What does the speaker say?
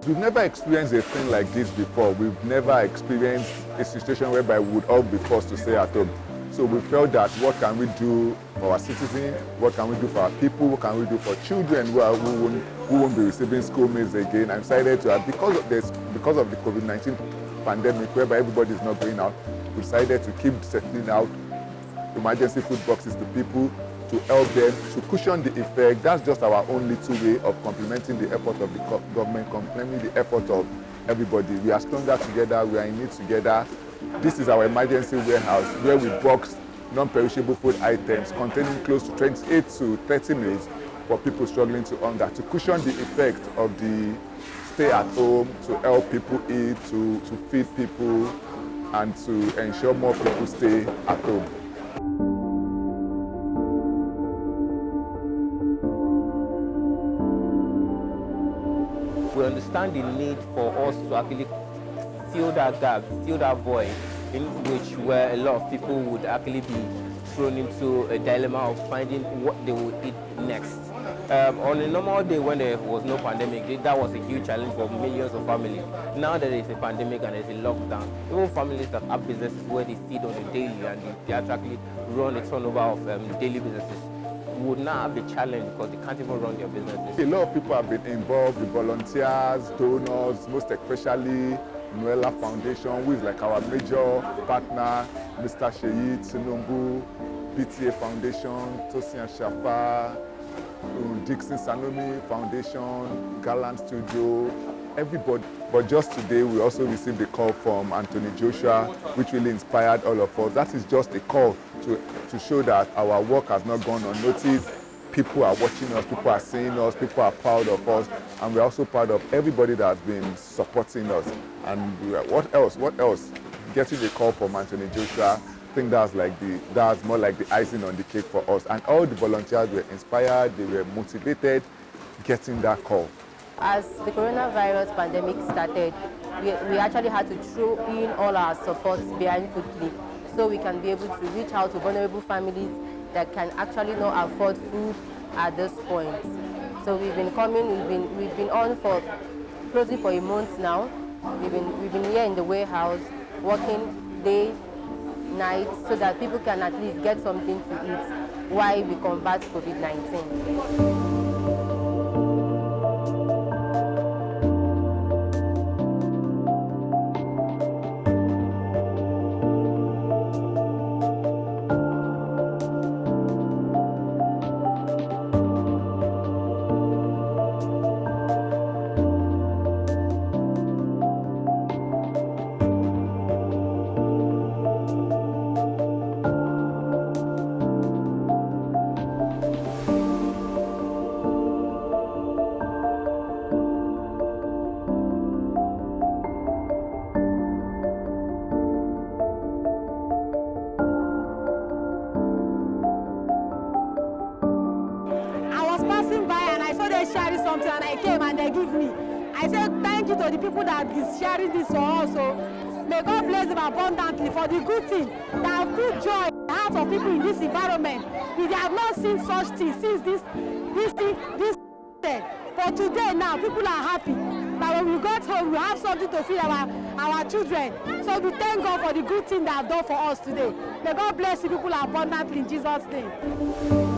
We've never experienced a thing like this before. We've never experienced a situation whereby we would all be forced to stay at home. So we felt that what can we do for our citizens, what can we do for our people, what can we do for children who won't be receiving school meals again. I decided to, because of the COVID-19 pandemic, whereby everybody is not going out, we decided to keep settling out emergency food boxes to people, to help them, to cushion the effect. That's just our own little way of complementing the effort of the government, complementing the effort of everybody. We are stronger together, we are in it together. This is our emergency warehouse where we box non-perishable food items containing close to 28 to 30 meals for people struggling to hunger, to cushion the effect of the stay at home, to help people eat, to feed people, and to ensure more people stay at home. We understand the need for us to actually fill that gap, fill that void in which where a lot of people would actually be thrown into a dilemma of finding what they would eat next. On a normal day when there was no pandemic, that was a huge challenge for millions of families. Now that there is a pandemic and there's a lockdown, even families that have businesses where they feed on a daily and they actually run a turnover of daily businesses would now have a challenge because they can't even run their businesses. A lot of people have been involved, the volunteers, donors, most especially Noella Foundation, who is like our major partner, Mr. Sheyi Tinubu, PTA Foundation, Tosin Shafa, Dixon Sanomi Foundation, Gallant Studio, everybody. But just today, we also received a call from Anthony Joshua, which really inspired all of us. That is just a call to show that our work has not gone unnoticed. People are watching us, people are seeing us, people are proud of us, and we're also proud of everybody that has been supporting us. And what else? Getting a call from Anthony Joshua, I think that's more like the icing on the cake for us. And all the volunteers were inspired, they were motivated getting that call. As the coronavirus pandemic started, we actually had to throw in all our support behind FoodClique so we can be able to reach out to vulnerable families that can actually not afford food at this point. So we've been coming, we've been on for closely for a month now. We've been here in the warehouse working day, night, so that people can at least get something to eat while we combat COVID-19. Sharing something and I came and they give me. I said thank you to the people that is sharing this for us. So may God bless them abundantly for the good thing that have put joy in the hearts of people in this environment. We have not seen such things since this. But today now people are happy that when we got home we have something to feed our children. So we thank God for the good thing they have done for us today. May God bless the people abundantly in Jesus' name.